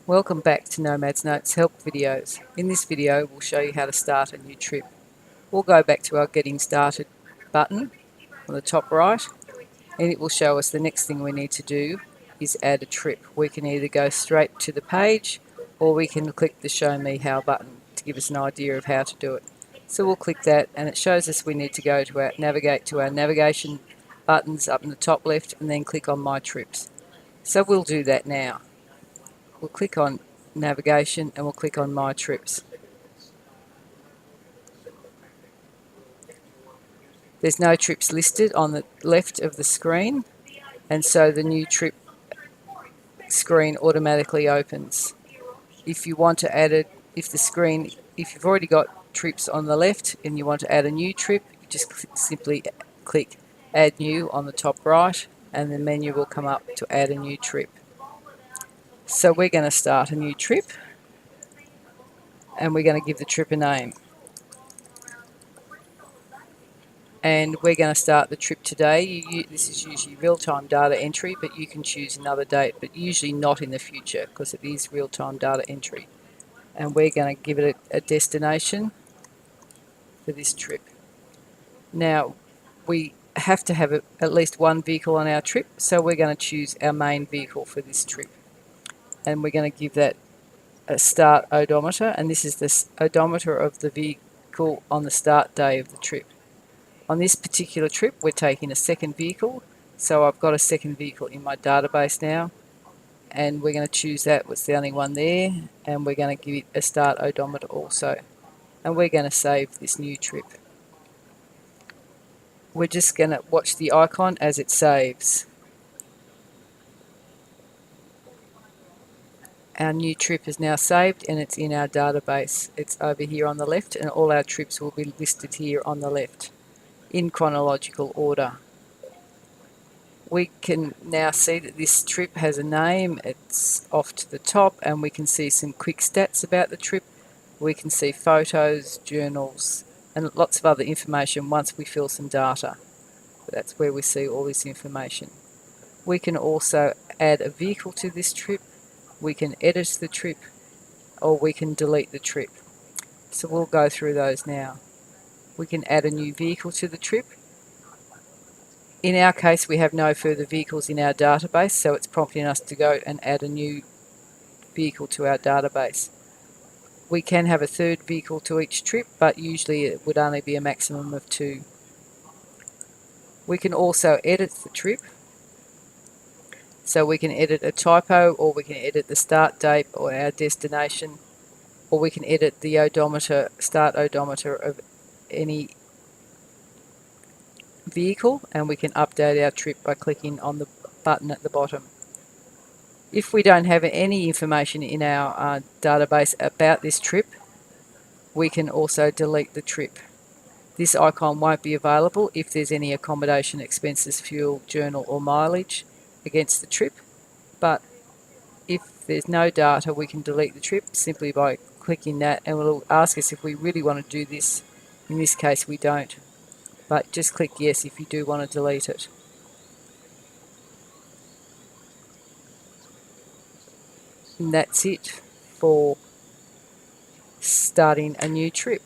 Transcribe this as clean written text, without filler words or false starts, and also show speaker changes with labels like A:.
A: Welcome back to Nomads Notes help videos. In this video we'll show you how to start a new trip. We'll go back to our getting started button on the top right, and it will show us the next thing we need to do is add a trip. We can either go straight to the page or we can click the show me how button to give us an idea of how to do it. So we'll click that and it shows us we need to go to navigate to our navigation buttons up in the top left and then click on my trips. So we'll do that now. We'll click on navigation and we'll click on my trips. There's no trips listed on the left of the screen, and so the new trip screen automatically opens. If you want to add it, if you've already got trips on the left and you want to add a new trip, you just simply click add new on the top right and the menu will come up to add a new trip. So we're going to start a new trip and we're going to give the trip a name. And we're going to start the trip today. This is usually real-time data entry, but you can choose another date, but usually not in the future because it is real-time data entry. And we're going to give it a destination for this trip. Now, we have to have at least one vehicle on our trip, so we're going to choose our main vehicle for this trip. And we're going to give that a start odometer, and this is the odometer of the vehicle on the start day of the trip. On this particular trip, we're taking a second vehicle, so I've got a second vehicle in my database now, and we're going to choose that. It's the only one there, and we're going to give it a start odometer also. And we're going to save this new trip. We're just going to watch the icon as it saves. Our new trip is now saved and it's in our database. It's over here on the left, and all our trips will be listed here on the left in chronological order. We can now see that this trip has a name. It's off to the top, and we can see some quick stats about the trip. We can see photos, journals, and lots of other information once we fill some data. That's where we see all this information. We can also add a vehicle to this trip. We can edit the trip, or we can delete the trip. So we'll go through those now. We can add a new vehicle to the trip. In our case, we have no further vehicles in our database, so it's prompting us to go and add a new vehicle to our database. We can have a third vehicle to each trip, but usually it would only be a maximum of 2. We can also edit the trip, so we can edit a typo, or we can edit the start date or our destination, or we can edit the odometer, start odometer of any vehicle, and we can update our trip by clicking on the button at the bottom. If we don't have any information in our database about this trip, we can also delete the trip. This icon won't be available if there's any accommodation expenses, fuel, journal or mileage against the trip, but if there's no data, we can delete the trip simply by clicking that, and it will ask us if we really want to do this. In this case we don't, but just click yes if you do want to delete it. And that's it for starting a new trip.